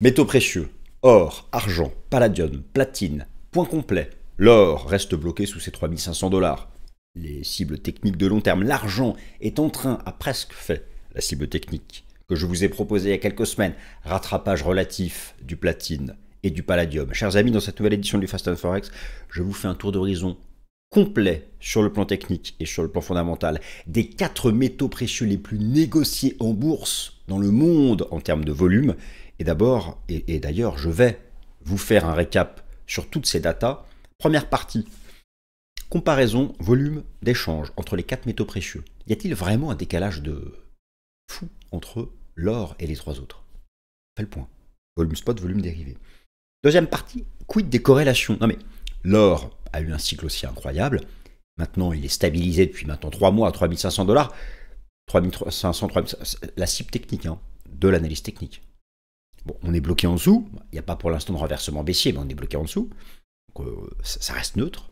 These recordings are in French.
Métaux précieux, or, argent, palladium, platine, point complet. L'or reste bloqué sous ses 3500 $. Les cibles techniques de long terme, l'argent est en train, a presque fait la cible technique que je vous ai proposée il y a quelques semaines. Rattrapage relatif du platine et du palladium. Chers amis, dans cette nouvelle édition du Fast and Forex, je vous fais un tour d'horizon complet sur le plan technique et sur le plan fondamental des 4 métaux précieux les plus négociés en bourse dans le monde en termes de volume. Et d'abord, et d'ailleurs, je vais vous faire un récap sur toutes ces datas. Première partie, comparaison volume d'échange entre les 4 métaux précieux. Y a-t-il vraiment un décalage de fou entre l'or et les 3 autres? Fait le point. Volume spot, volume dérivé. Deuxième partie, quid des corrélations? Non mais, l'or a eu un cycle aussi incroyable. Maintenant, il est stabilisé depuis maintenant 3 mois à 3500 $. 3500, 3500, la cible technique de l'analyse technique. Bon, on est bloqué en dessous. Il n'y a pas pour l'instant de renversement baissier, mais on est bloqué en dessous. Donc, ça reste neutre.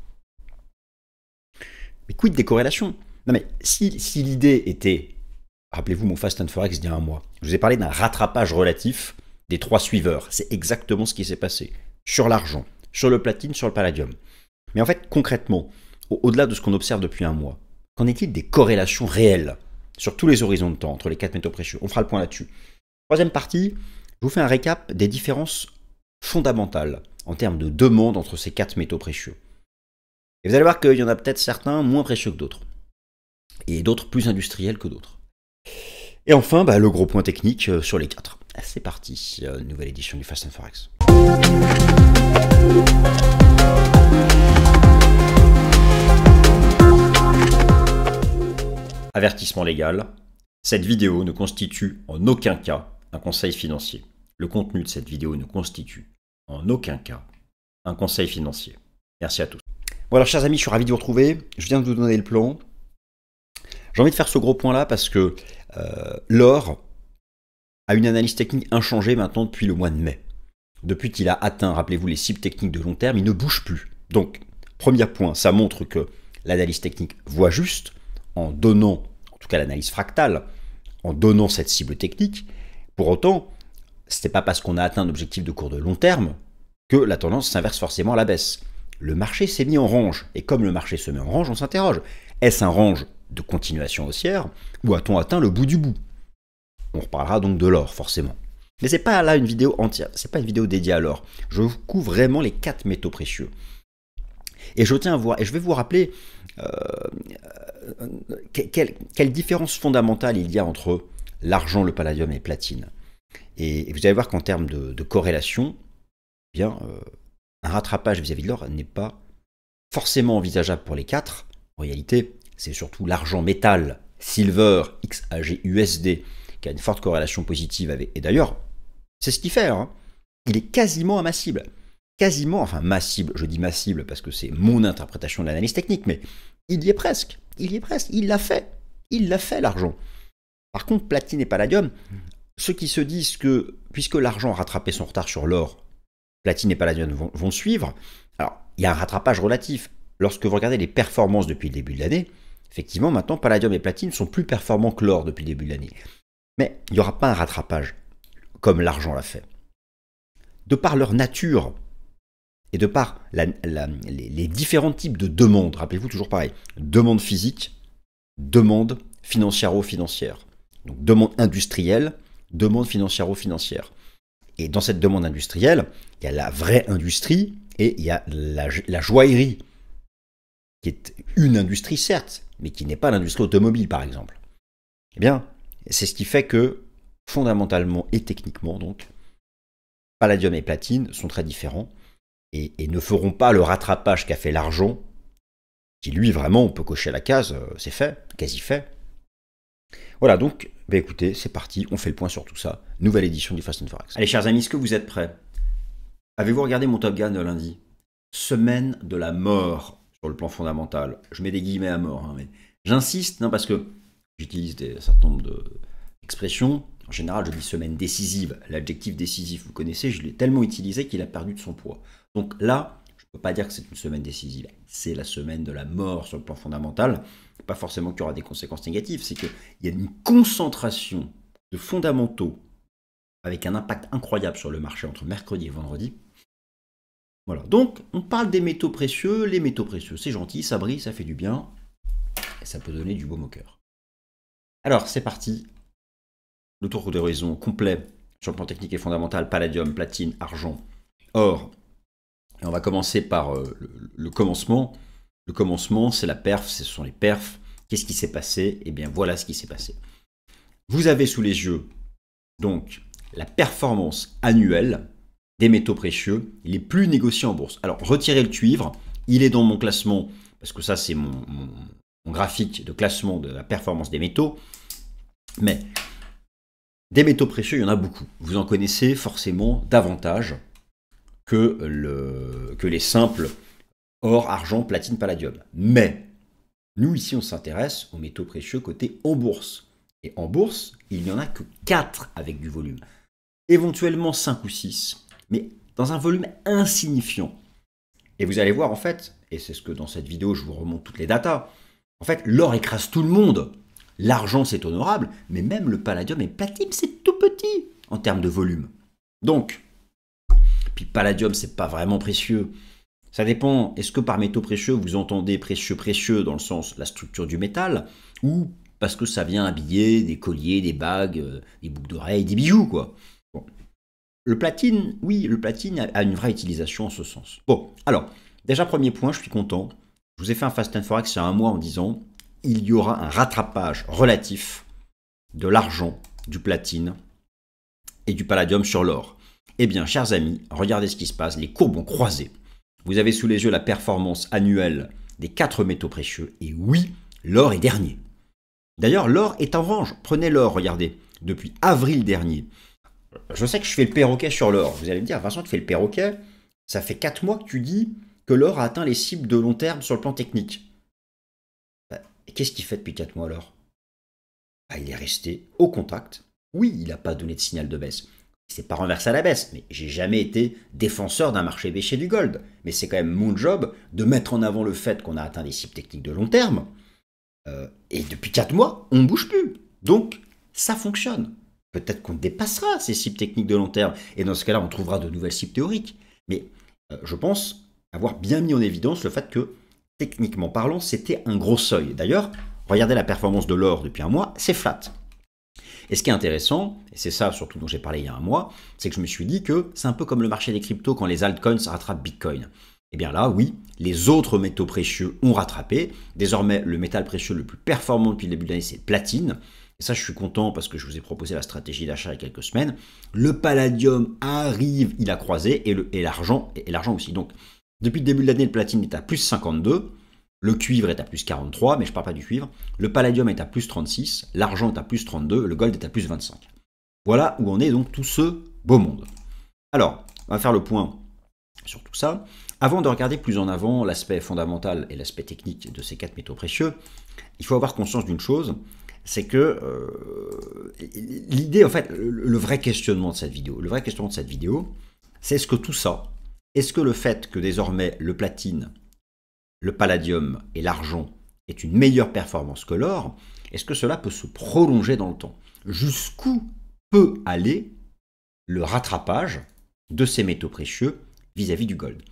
Mais quid des corrélations? Non mais, si l'idée était, rappelez-vous mon Fast and Forex d'il y a un mois, je vous ai parlé d'un rattrapage relatif des 3 suiveurs. C'est exactement ce qui s'est passé. Sur l'argent, sur le platine, sur le palladium. Mais en fait, concrètement, au-delà de ce qu'on observe depuis un mois, qu'en est-il des corrélations réelles sur tous les horizons de temps entre les 4 métaux précieux? On fera le point là-dessus. Troisième partie, je vous fais un récap des différences fondamentales en termes de demande entre ces 4 métaux précieux. Et vous allez voir qu'il y en a peut-être certains moins précieux que d'autres. Et d'autres plus industriels que d'autres. Et enfin, le gros point technique sur les 4. C'est parti, nouvelle édition du Fast and Forex. Avertissement légal, cette vidéo ne constitue en aucun cas un conseil financier. Le contenu de cette vidéo ne constitue en aucun cas un conseil financier. Merci à tous. Bon alors chers amis, je suis ravi de vous retrouver. Je viens de vous donner le plan. J'ai envie de faire ce gros point là parce que l'or a une analyse technique inchangée maintenant depuis le mois de mai. Depuis qu'il a atteint, rappelez-vous, les cibles techniques de long terme, il ne bouge plus. Donc, premier point, ça montre que l'analyse technique voit juste en donnant, en tout cas l'analyse fractale, en donnant cette cible technique. Pour autant, ce n'est pas parce qu'on a atteint un objectif de cours de long terme que la tendance s'inverse forcément à la baisse. Le marché s'est mis en range, et comme le marché se met en range, on s'interroge. Est-ce un range de continuation haussière, ou a-t-on atteint le bout du bout? On reparlera donc de l'or, forcément. Mais c'est pas là une vidéo entière, c'est pas une vidéo dédiée à l'or. Je vous couvre vraiment les 4 métaux précieux. Et je tiens à voir, et je vais vous rappeler quelle différence fondamentale il y a entre l'argent, le palladium et le platine. Et vous allez voir qu'en termes de corrélation, eh bien, un rattrapage vis-à-vis de l'or n'est pas forcément envisageable pour les 4. En réalité, c'est surtout l'argent métal, silver, XAG, USD, qui a une forte corrélation positive avec. Et d'ailleurs, c'est ce qu'il fait. Il est quasiment à ma cible. Quasiment, enfin ma cible, je dis ma cible parce que c'est mon interprétation de l'analyse technique, mais il y est presque. Il y est presque. Il l'a fait. Il l'a fait, l'argent. Par contre, platine et palladium, ceux qui se disent que, puisque l'argent a rattrapé son retard sur l'or, platine et palladium vont suivre. Alors, il y a un rattrapage relatif. Lorsque vous regardez les performances depuis le début de l'année, effectivement, maintenant, palladium et platine sont plus performants que l'or depuis le début de l'année. Mais il n'y aura pas un rattrapage comme l'argent l'a fait. De par leur nature et de par les différents types de demandes, rappelez-vous toujours pareil, demande physique, demande financiero-financière. Donc demande industrielle, demande financiero-financière. Et dans cette demande industrielle, il y a la vraie industrie et il y a la joaillerie, qui est une industrie certes, mais qui n'est pas l'industrie automobile par exemple. Eh bien, c'est ce qui fait que, fondamentalement et techniquement, donc, palladium et platine sont très différents et ne feront pas le rattrapage qu'a fait l'argent, qui lui, vraiment, on peut cocher la case, c'est fait, quasi fait. Voilà, donc, écoutez, c'est parti, on fait le point sur tout ça. Nouvelle édition du Fast and Forex. Allez, chers amis, est-ce que vous êtes prêts? Avez-vous regardé mon Top Gun lundi? Semaine de la mort sur le plan fondamental. Je mets des guillemets à mort, mais j'insiste, non, parce que j'utilise un certain nombre d'expressions. En général, je dis semaine décisive. L'adjectif décisif, vous connaissez, je l'ai tellement utilisé qu'il a perdu de son poids. Donc là, je ne peux pas dire que c'est une semaine décisive. C'est la semaine de la mort sur le plan fondamental. Pas forcément qu'il y aura des conséquences négatives, c'est qu'il y a une concentration de fondamentaux avec un impact incroyable sur le marché entre mercredi et vendredi. Voilà, donc on parle des métaux précieux. Les métaux précieux, c'est gentil, ça brille, ça fait du bien, et ça peut donner du baume au cœur. Alors, c'est parti. Le tour d'horizon complet sur le plan technique et fondamental, palladium, platine, argent, or. Et on va commencer par le commencement. Le commencement, c'est la perf, ce sont les perfs. Qu'est-ce qui s'est passé? Eh bien, voilà ce qui s'est passé. Vous avez sous les yeux, donc, la performance annuelle des métaux précieux les plus négociés en bourse. Alors, retirez le cuivre, il est dans mon classement, parce que ça, c'est mon graphique de classement de la performance des métaux. Mais des métaux précieux, il y en a beaucoup. Vous en connaissez forcément davantage que les simples or, argent, platine, palladium. Mais nous, ici, on s'intéresse aux métaux précieux cotés en bourse. Et en bourse, il n'y en a que 4 avec du volume. Éventuellement 5 ou 6, mais dans un volume insignifiant. Et vous allez voir, en fait, et c'est ce que dans cette vidéo, je vous remonte toutes les datas, en fait, l'or écrase tout le monde. L'argent, c'est honorable, mais même le palladium et platine, c'est tout petit en termes de volume. Donc, puis palladium, c'est pas vraiment précieux. Ça dépend, est-ce que par métaux précieux, vous entendez précieux dans le sens la structure du métal, ou parce que ça vient habiller des colliers, des bagues, des boucles d'oreilles, des bijoux, quoi. Bon. Le platine, oui, le platine a une vraie utilisation en ce sens. Bon, alors, déjà premier point, je suis content. Je vous ai fait un Fast and Forex il y a un mois en disant, il y aura un rattrapage relatif de l'argent, du platine et du palladium sur l'or. Eh bien, chers amis, regardez ce qui se passe, les courbes ont croisé. Vous avez sous les yeux la performance annuelle des 4 métaux précieux, et oui, l'or est dernier. D'ailleurs, l'or est en orange. Prenez l'or, regardez, depuis avril dernier. Je sais que je fais le perroquet sur l'or. Vous allez me dire, Vincent, tu fais le perroquet, ça fait 4 mois que tu dis que l'or a atteint les cibles de long terme sur le plan technique. Et qu'est-ce qu'il fait depuis 4 mois, l'or? Il est resté au contact. Oui, il n'a pas donné de signal de baisse. C'est pas renversé à la baisse, mais j'ai jamais été défenseur d'un marché baissier du gold. Mais c'est quand même mon job de mettre en avant le fait qu'on a atteint des cibles techniques de long terme. Et depuis 4 mois, on ne bouge plus. Donc, ça fonctionne. Peut-être qu'on dépassera ces cibles techniques de long terme. Et dans ce cas-là, on trouvera de nouvelles cibles théoriques. Mais je pense avoir bien mis en évidence le fait que, techniquement parlant, c'était un gros seuil. D'ailleurs, regardez la performance de l'or depuis un mois, c'est flat. Et ce qui est intéressant, et c'est ça surtout dont j'ai parlé il y a un mois, c'est que je me suis dit que c'est un peu comme le marché des cryptos quand les altcoins rattrapent Bitcoin. Et bien là, oui, les autres métaux précieux ont rattrapé. Désormais, le métal précieux le plus performant depuis le début de l'année, c'est le platine. Et ça, je suis content parce que je vous ai proposé la stratégie d'achat il y a quelques semaines. Le palladium arrive, il a croisé, et l'argent aussi. Donc, depuis le début de l'année, le platine est à plus 52. Le cuivre est à plus 43, mais je ne parle pas du cuivre. Le palladium est à plus 36, l'argent est à plus 32, le gold est à plus 25. Voilà où on est donc tout ce beau monde. Alors, on va faire le point sur tout ça. Avant de regarder plus en avant l'aspect fondamental et l'aspect technique de ces 4 métaux précieux, il faut avoir conscience d'une chose, c'est que l'idée, en fait, le vrai questionnement de cette vidéo, c'est est-ce que tout ça, est-ce que le fait que désormais le platine, le palladium et l'argent est une meilleure performance que l'or, est-ce que cela peut se prolonger dans le temps? Jusqu'où peut aller le rattrapage de ces métaux précieux vis-à-vis du gold?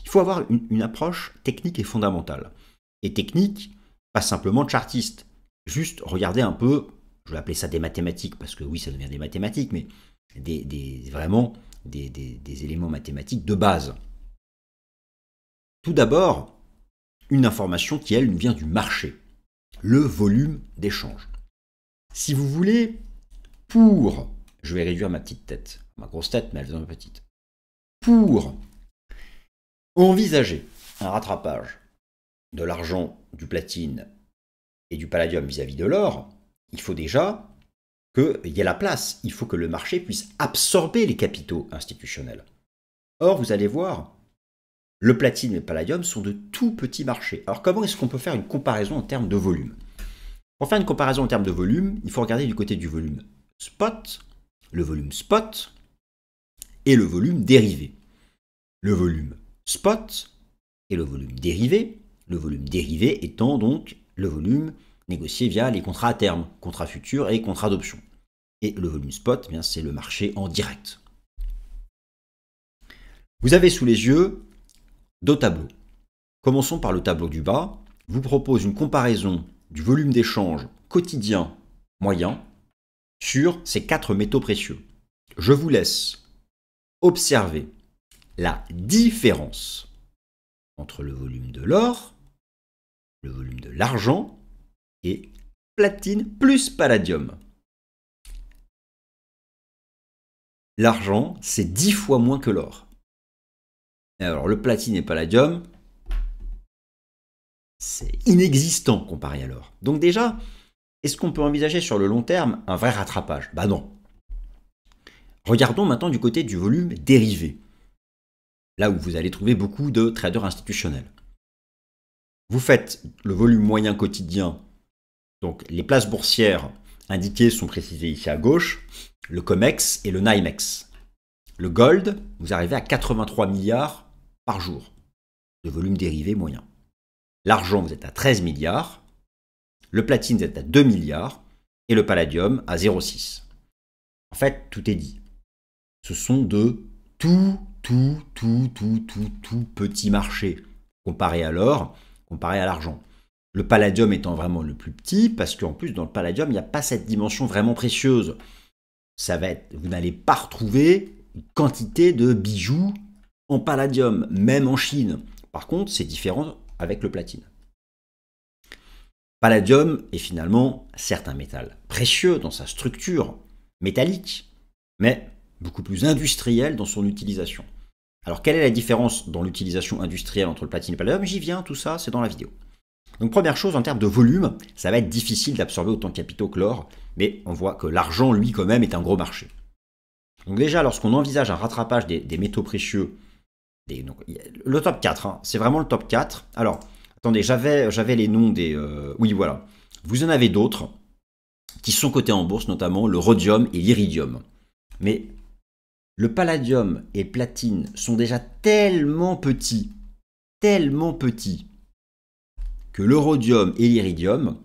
Il faut avoir une approche technique et fondamentale. Et technique, pas simplement chartiste. Juste regarder un peu, je vais appeler ça des mathématiques, parce que oui, ça devient des mathématiques, mais vraiment des éléments mathématiques de base. Tout d'abord, une information qui, elle, nous vient du marché, le volume d'échange. Si vous voulez, je vais réduire ma petite tête, ma grosse tête, mais elle est un peu petite, pour envisager un rattrapage de l'argent, du platine et du palladium vis-à-vis de l'or, il faut déjà qu'il y ait la place, il faut que le marché puisse absorber les capitaux institutionnels. Or, vous allez voir, le platine et le palladium sont de tout petits marchés. Alors comment est-ce qu'on peut faire une comparaison en termes de volume? Pour faire une comparaison en termes de volume, il faut regarder du côté du volume spot, le volume spot et le volume dérivé. Le volume spot et le volume dérivé étant donc le volume négocié via les contrats à terme, contrats futurs et contrats d'option. Et le volume spot, eh bien, c'est le marché en direct. Vous avez sous les yeux deux tableaux. Commençons par le tableau du bas. Je vous propose une comparaison du volume d'échange quotidien moyen sur ces 4 métaux précieux. Je vous laisse observer la différence entre le volume de l'or, le volume de l'argent et platine plus palladium. L'argent, c'est 10 fois moins que l'or. Alors le platine et palladium, c'est inexistant comparé à l'or. Donc déjà, est-ce qu'on peut envisager sur le long terme un vrai rattrapage? Bah non. Regardons maintenant du côté du volume dérivé. Là où vous allez trouver beaucoup de traders institutionnels. Vous faites le volume moyen quotidien, donc les places boursières indiquées sont précisées ici à gauche, le COMEX et le NYMEX. Le gold, vous arrivez à 83 milliards par jour de volume dérivé moyen. L'argent, vous êtes à 13 milliards, le platine, vous êtes à 2 milliards, et le palladium à 0,6. En fait, tout est dit. Ce sont de tout petits marchés comparé à l'or, comparé à l'argent. Le palladium étant vraiment le plus petit, parce qu'en plus, dans le palladium, il n'y a pas cette dimension vraiment précieuse. Ça va être, vous n'allez pas retrouver une quantité de bijoux en palladium, même en Chine. Par contre, c'est différent avec le platine. Palladium est finalement, certes, un métal précieux dans sa structure métallique, mais beaucoup plus industriel dans son utilisation. Alors, quelle est la différence dans l'utilisation industrielle entre le platine et le palladium? J'y viens, tout ça, c'est dans la vidéo. Donc, première chose, en termes de volume, ça va être difficile d'absorber autant de capitaux que l'or, mais on voit que l'argent, lui, quand même, est un gros marché. Donc déjà, lorsqu'on envisage un rattrapage des métaux précieux, donc, le top 4, hein, c'est vraiment le top 4. Alors, attendez, j'avais les noms des... oui, voilà. Vous en avez d'autres qui sont cotés en bourse, notamment le rhodium et l'iridium. Mais le palladium et le platine sont déjà tellement petits, que le rhodium et l'iridium,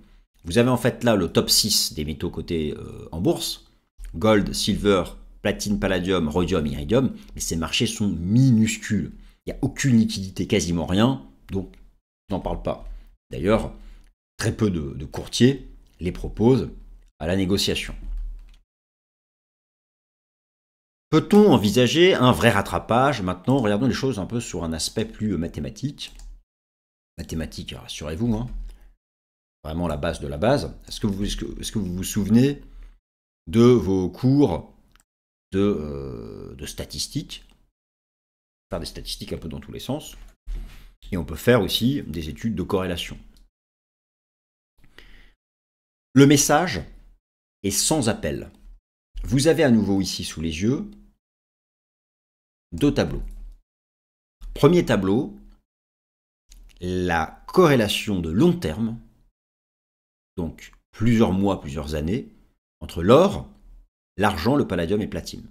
vous avez en fait là le top 6 des métaux cotés en bourse, gold, silver, platine, palladium, rhodium, iridium, mais ces marchés sont minuscules. Il n'y a aucune liquidité, quasiment rien, donc on n'en parle pas. D'ailleurs, très peu de courtiers les proposent à la négociation. Peut-on envisager un vrai rattrapage? Maintenant, regardons les choses un peu sur un aspect plus mathématique. Mathématiques, rassurez-vous, hein, vraiment la base de la base. Est-ce que vous vous souvenez de vos cours de statistiques? Faire des statistiques un peu dans tous les sens. Et on peut faire aussi des études de corrélation. Le message est sans appel. Vous avez à nouveau ici sous les yeux 2 tableaux. Premier tableau, la corrélation de long terme, donc plusieurs mois, plusieurs années, entre l'or, l'argent, le palladium et le platine.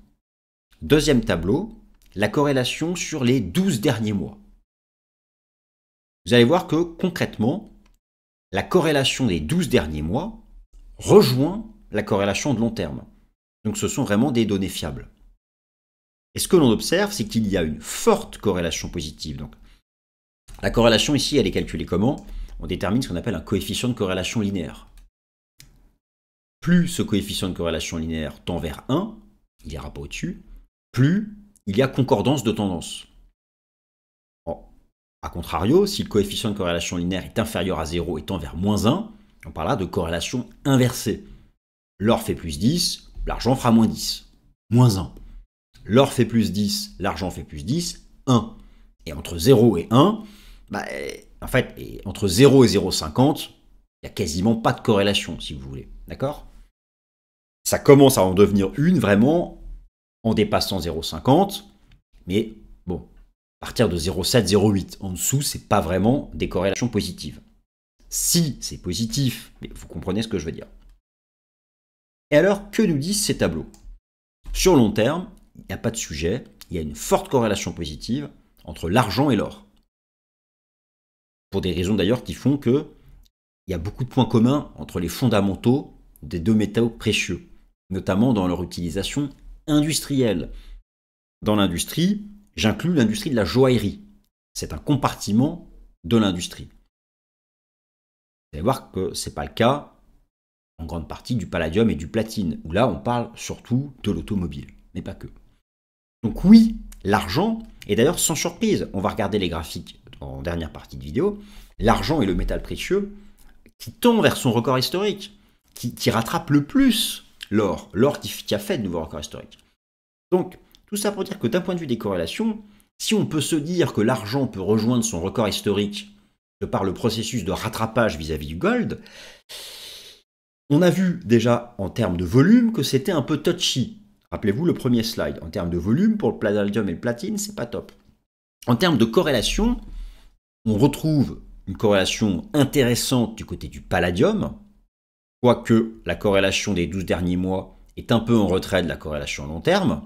Deuxième tableau, la corrélation sur les 12 derniers mois. Vous allez voir que concrètement, la corrélation des 12 derniers mois rejoint la corrélation de long terme. Donc ce sont vraiment des données fiables. Et ce que l'on observe, c'est qu'il y a une forte corrélation positive. Donc, la corrélation ici, elle est calculée comment? On détermine ce qu'on appelle un coefficient de corrélation linéaire. Plus ce coefficient de corrélation linéaire tend vers 1, il n'ira pas au-dessus, plus il y a concordance de tendance. A contrario, si le coefficient de corrélation linéaire est inférieur à 0 et tend vers moins 1, on parlera de corrélation inversée. L'or fait plus 10, l'argent fera moins 10, moins 1. L'or fait plus 10, l'argent fait plus 10, 1. Et entre 0 et 1, en fait, entre 0 et 0,50, il n'y a quasiment pas de corrélation, si vous voulez. D'accord? Ça commence à en devenir une, vraiment, en dépassant 0,50. Mais bon, à partir de 0,7, 0,8, en dessous, c'est pas vraiment des corrélations positives. Si c'est positif, mais vous comprenez ce que je veux dire. Et alors, que nous disent ces tableaux? Sur long terme, il n'y a pas de sujet, il y a une forte corrélation positive entre l'argent et l'or. Pour des raisons d'ailleurs qui font qu'il y a beaucoup de points communs entre les fondamentaux des 2 métaux précieux. notamment dans leur utilisation industrielle. Dans l'industrie, j'inclus l'industrie de la joaillerie. C'est un compartiment de l'industrie. Vous allez voir que ce n'est pas le cas en grande partie du palladium et du platine, où là on parle surtout de l'automobile, mais pas que. Donc oui, l'argent, et d'ailleurs sans surprise, on va regarder les graphiques en dernière partie de vidéo, l'argent est le métal précieux qui tend vers son record historique, qui rattrape le plus l'or qui a fait de nouveaux records historiques. Donc, tout ça pour dire que d'un point de vue des corrélations, si on peut se dire que l'argent peut rejoindre son record historique de par le processus de rattrapage vis-à-vis du gold, on a vu déjà en termes de volume que c'était un peu touchy. Rappelez-vous le premier slide. En termes de volume, pour le palladium et le platine, c'est pas top. En termes de corrélation, on retrouve une corrélation intéressante du côté du palladium, quoique la corrélation des 12 derniers mois est un peu en retrait de la corrélation à long terme.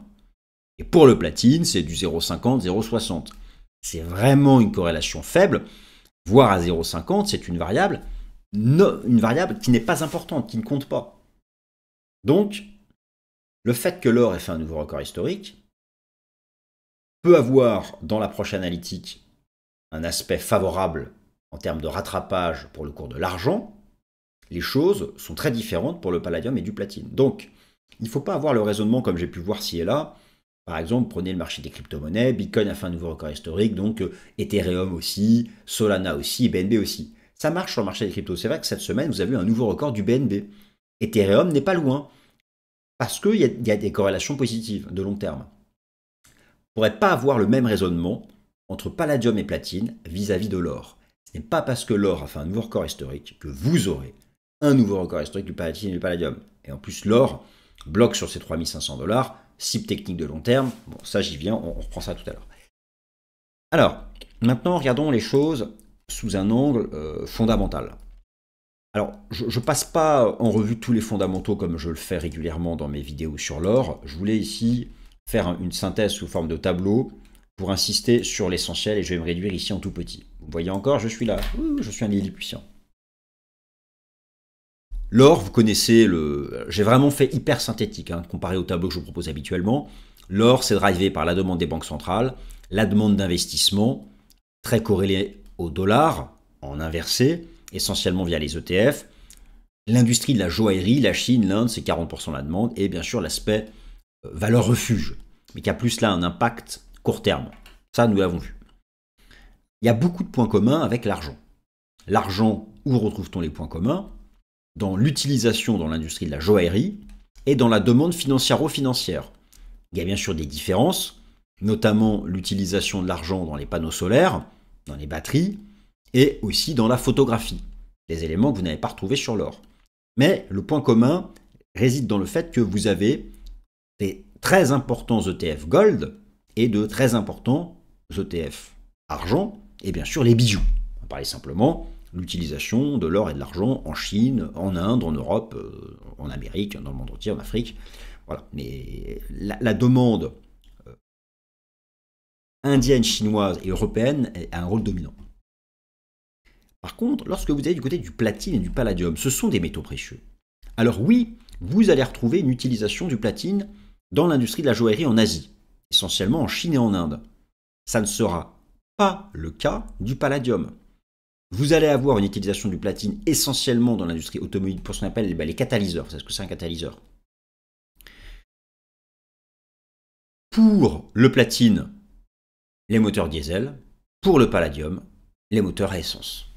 Et pour le platine, c'est du 0,50, 0,60. C'est vraiment une corrélation faible, voire à 0,50, c'est une variable qui n'est pas importante, qui ne compte pas. Donc, le fait que l'or ait fait un nouveau record historique peut avoir, dans l'approche analytique, un aspect favorable en termes de rattrapage pour le cours de l'argent. Les choses sont très différentes pour le palladium et du platine. Donc, il ne faut pas avoir le raisonnement comme j'ai pu voir ci et là. Par exemple, prenez le marché des crypto-monnaies, Bitcoin a fait un nouveau record historique, donc Ethereum aussi, Solana aussi, et BNB aussi. Ça marche sur le marché des cryptos. C'est vrai que cette semaine, vous avez eu un nouveau record du BNB. Ethereum n'est pas loin, parce qu'il y a des corrélations positives de long terme. On ne pourrait pas avoir le même raisonnement entre palladium et platine vis-à-vis de l'or. Ce n'est pas parce que l'or a fait un nouveau record historique que vous aurez un nouveau record historique du platine et du palladium. Et en plus, l'or bloque sur ses 3500$, cible technique de long terme. Bon, ça j'y viens, on reprend ça tout à l'heure. Alors, maintenant, regardons les choses sous un angle fondamental. Alors, je ne passe pas en revue tous les fondamentaux comme je le fais régulièrement dans mes vidéos sur l'or. Je voulais ici faire une synthèse sous forme de tableau pour insister sur l'essentiel et je vais me réduire ici en tout petit. Vous voyez encore, je suis là, je suis un Lilliputien. L'or, vous connaissez, j'ai vraiment fait hyper synthétique, comparé au tableau que je vous propose habituellement. L'or, c'est drivé par la demande des banques centrales, la demande d'investissement, très corrélée au dollar, en inversé, essentiellement via les ETF. L'industrie de la joaillerie, la Chine, l'Inde, c'est 40% de la demande, et bien sûr l'aspect valeur refuge, mais qui a plus là un impact court terme. Ça, nous l'avons vu. Il y a beaucoup de points communs avec l'argent. L'argent, où retrouve-t-on les points communs? Dans l'utilisation dans l'industrie de la joaillerie et dans la demande financiero-financière. Il y a bien sûr des différences, notamment l'utilisation de l'argent dans les panneaux solaires, dans les batteries, et aussi dans la photographie, des éléments que vous n'avez pas retrouvés sur l'or. Mais le point commun réside dans le fait que vous avez des très importants ETF gold et de très importants ETF argent, et bien sûr les bijoux. On va parler simplement l'utilisation de l'or et de l'argent en Chine, en Inde, en Europe, en Amérique, dans le monde entier, en Afrique. Voilà. Mais la demande indienne, chinoise et européenne a un rôle dominant. Par contre, lorsque vous allez du côté du platine et du palladium, ce sont des métaux précieux. Alors oui, vous allez retrouver une utilisation du platine dans l'industrie de la joaillerie en Asie, essentiellement en Chine et en Inde. Ça ne sera pas le cas du palladium. Vous allez avoir une utilisation du platine essentiellement dans l'industrie automobile pour ce qu'on appelle les catalyseurs. Vous savez ce que c'est un catalyseur? Pour le platine, les moteurs diesel. Pour le palladium, les moteurs à essence.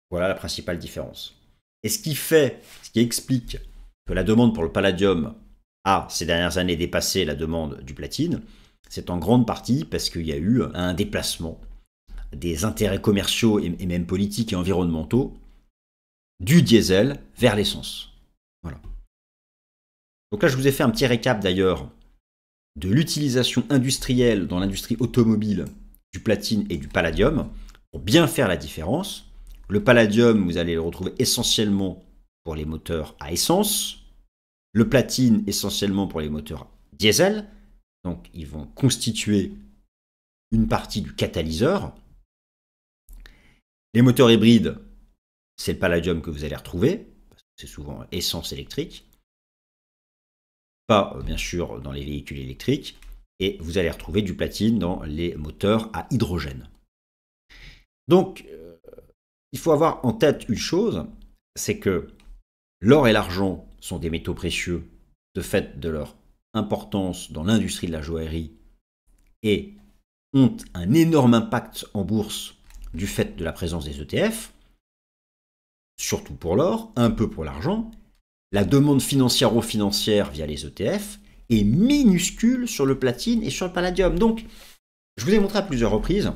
Voilà la principale différence. Et ce qui explique que la demande pour le palladium a, ces dernières années, dépassé la demande du platine, c'est en grande partie parce qu'il y a eu un déplacement des intérêts commerciaux et même politiques et environnementaux du diesel vers l'essence. Voilà. Donc là, je vous ai fait un petit récap d'ailleurs de l'utilisation industrielle dans l'industrie automobile du platine et du palladium pour bien faire la différence. Le palladium, vous allez le retrouver essentiellement pour les moteurs à essence. Le platine, essentiellement pour les moteurs diesel. Donc, ils vont constituer une partie du catalyseur. Les moteurs hybrides, c'est le palladium que vous allez retrouver, parce que c'est souvent essence électrique. pas bien sûr dans les véhicules électriques, et vous allez retrouver du platine dans les moteurs à hydrogène. Donc, il faut avoir en tête une chose, c'est que l'or et l'argent sont des métaux précieux de fait de leur importance dans l'industrie de la joaillerie et ont un énorme impact en bourse du fait de la présence des ETF, surtout pour l'or, un peu pour l'argent. La demande financière via les ETF est minuscule sur le platine et sur le palladium. Donc, je vous ai montré à plusieurs reprises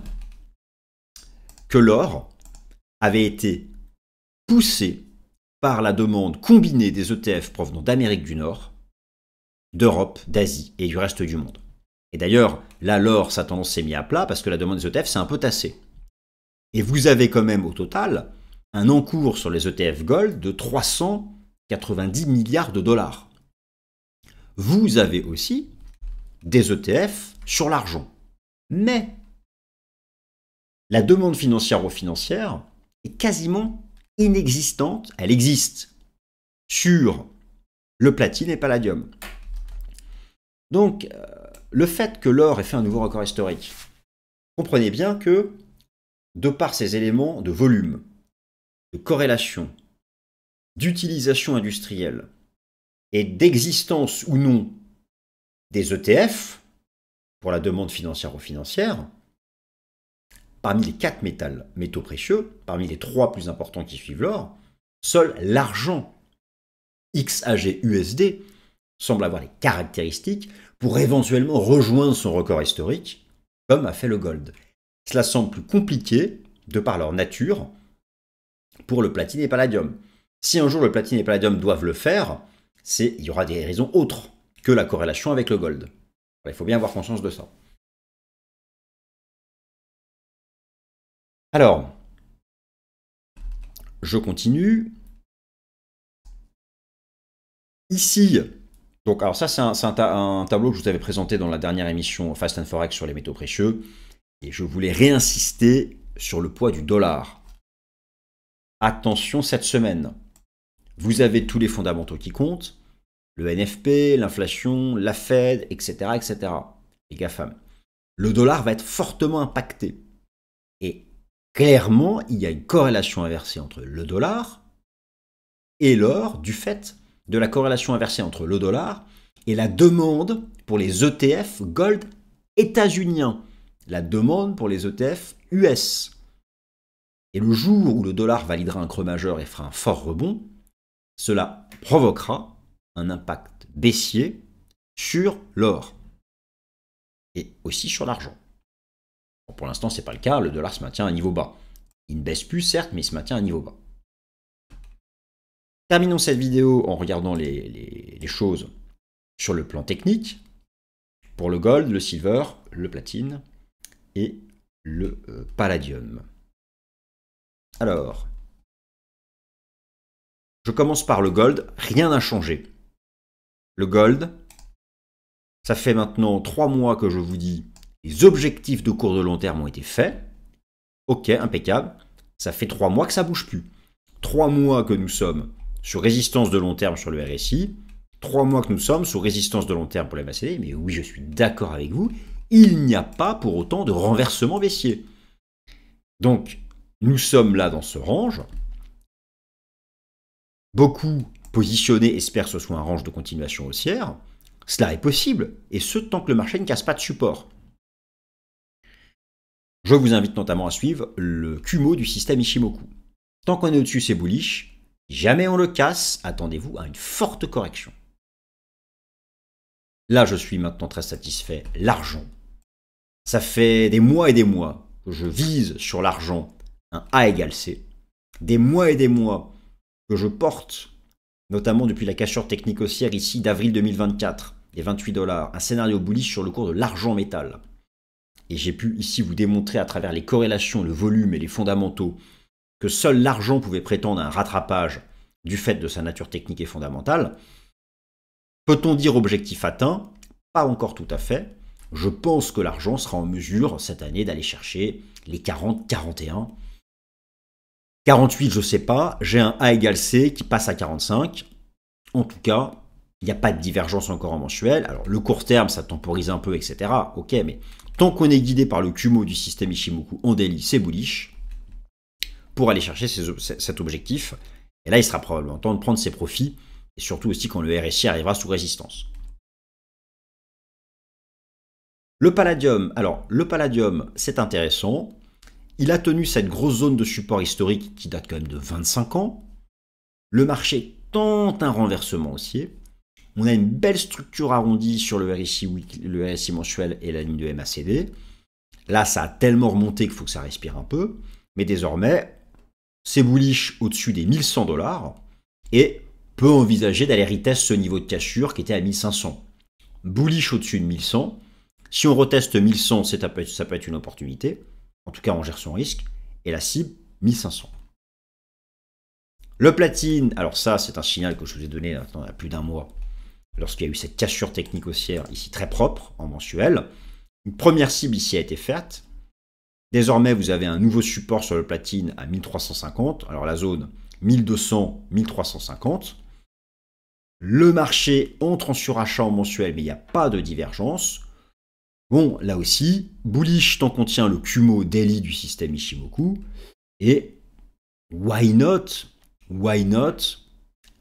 que l'or avait été poussé par la demande combinée des ETF provenant d'Amérique du Nord, d'Europe, d'Asie et du reste du monde. Et d'ailleurs, là, l'or, sa tendance s'est mise à plat parce que la demande des ETF s'est un peu tassée. Et vous avez quand même au total un encours sur les ETF Gold de 390 milliards de dollars. Vous avez aussi des ETF sur l'argent. Mais la demande financière est quasiment inexistante. Elle existe sur le platine et palladium. Donc, le fait que l'or ait fait un nouveau record historique, comprenez bien que, de par ces éléments de volume, de corrélation, d'utilisation industrielle et d'existence ou non des ETF pour la demande financière, parmi les 4 métaux précieux, parmi les 3 plus importants qui suivent l'or, seul l'argent XAG-USD semble avoir les caractéristiques pour éventuellement rejoindre son record historique, comme a fait le gold. Cela semble plus compliqué, de par leur nature, pour le platine et palladium. Si un jour le platine et le palladium doivent le faire, il y aura des raisons autres que la corrélation avec le gold. Il faut bien avoir conscience de ça. Alors, je continue. Ici, donc alors ça c'est un tableau que je vous avais présenté dans la dernière émission Fast and Forex sur les métaux précieux. Et je voulais réinsister sur le poids du dollar. Attention cette semaine, vous avez tous les fondamentaux qui comptent, le NFP, l'inflation, la Fed, etc., etc. Les GAFAM. Le dollar va être fortement impacté. Et clairement, il y a une corrélation inversée entre le dollar et l'or du fait de la corrélation inversée entre le dollar et la demande pour les ETF Gold états-uniens, la demande pour les ETF US. Et le jour où le dollar validera un creux majeur et fera un fort rebond, cela provoquera un impact baissier sur l'or et aussi sur l'argent. Bon, pour l'instant, ce n'est pas le cas, le dollar se maintient à un niveau bas. Il ne baisse plus, certes, mais il se maintient à un niveau bas. Terminons cette vidéo en regardant les choses sur le plan technique, pour le gold, le silver, le platine et le palladium. Alors, je commence par le gold, rien n'a changé. Le gold, ça fait maintenant 3 mois que je vous dis, les objectifs de cours de long terme ont été faits. Ok, impeccable. Ça fait 3 mois que ça ne bouge plus. 3 mois que nous sommes sur résistance de long terme sur le RSI. 3 mois que nous sommes sur résistance de long terme pour la MACD. Mais oui, je suis d'accord avec vous. Il n'y a pas pour autant de renversement baissier. Donc, nous sommes là dans ce range. Beaucoup positionnés espèrent que ce soit un range de continuation haussière. Cela est possible, et ce tant que le marché ne casse pas de support. Je vous invite notamment à suivre le Kumo du système Ichimoku. Tant qu'on est au-dessus, c'est bullish. Si jamais on le casse, attendez-vous à une forte correction. Là, je suis maintenant très satisfait. L'argent. Ça fait des mois et des mois que je vise sur l'argent un A égale C. Des mois et des mois que je porte, notamment depuis la cassure technique haussière ici d'avril 2024, les 28 $, un scénario bullish sur le cours de l'argent métal. Et j'ai pu ici vous démontrer à travers les corrélations, le volume et les fondamentaux que seul l'argent pouvait prétendre à un rattrapage du fait de sa nature technique et fondamentale. Peut-on dire objectif atteint? Pas encore tout à fait. Je pense que l'argent sera en mesure cette année d'aller chercher les 40, 41. 48, je ne sais pas. J'ai un A égale C qui passe à 45. En tout cas, Il n'y a pas de divergence encore en mensuel. Alors, le court terme, ça temporise un peu, etc. Ok, mais tant qu'on est guidé par le Kumo du système Ichimoku en daily, c'est bullish pour aller chercher cet objectif. Et là, il sera probablement temps de prendre ses profits, et surtout aussi quand le RSI arrivera sous résistance. Le palladium, alors le palladium, c'est intéressant. Il a tenu cette grosse zone de support historique qui date quand même de 25 ans. Le marché tente un renversement haussier. On a une belle structure arrondie sur le RSI mensuel et la ligne de MACD. Là, ça a tellement remonté qu'il faut que ça respire un peu. Mais désormais, c'est bullish au-dessus des 1100 $ et peut envisager d'aller retest ce niveau de cassure qui était à 1500. Bullish au-dessus de 1100. Si on reteste 1100, ça peut être une opportunité. En tout cas, on gère son risque. Et la cible, 1500. Le platine, alors ça, c'est un signal que je vous ai donné il y a plus d'un mois, lorsqu'il y a eu cette cassure technique haussière, ici très propre, en mensuel. Une première cible ici a été faite. Désormais, vous avez un nouveau support sur le platine à 1350. Alors la zone 1200, 1350. Le marché entre en surachat en mensuel, mais il n'y a pas de divergence. Bon, là aussi, bullish tant qu'on tient le Kumo daily du système Ichimoku. Et why not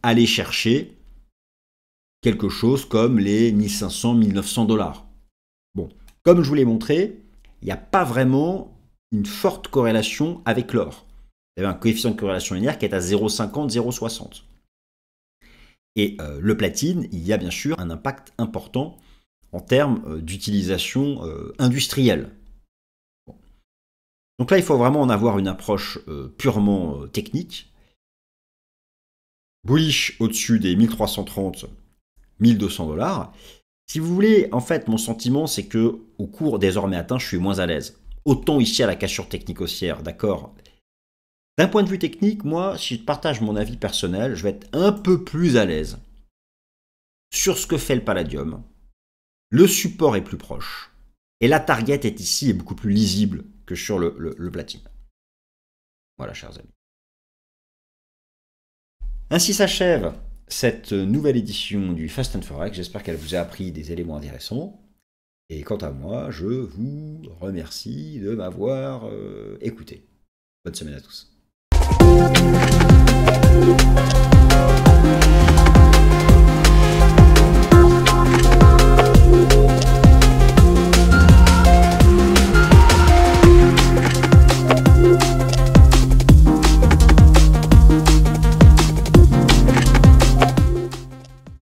aller chercher quelque chose comme les 1500, 1900 $. Bon, comme je vous l'ai montré, il n'y a pas vraiment une forte corrélation avec l'or. Vous avez un coefficient de corrélation linéaire qui est à 0,50, 0,60. Et le platine, il y a bien sûr un impact important en termes d'utilisation industrielle. Bon. Donc là, il faut vraiment en avoir une approche purement technique. Bullish au-dessus des 1330, 1200 $. Si vous voulez, en fait, mon sentiment, c'est que au cours désormais atteint, je suis moins à l'aise. Autant ici à la cassure technique haussière, d'accord. D'un point de vue technique, moi, si je partage mon avis personnel, je vais être un peu plus à l'aise sur ce que fait le palladium. Le support est plus proche. Et la target est ici est beaucoup plus lisible que sur le platine. Voilà, chers amis. Ainsi s'achève cette nouvelle édition du Fast and Forex. J'espère qu'elle vous a appris des éléments intéressants. Et quant à moi, je vous remercie de m'avoir écouté. Bonne semaine à tous.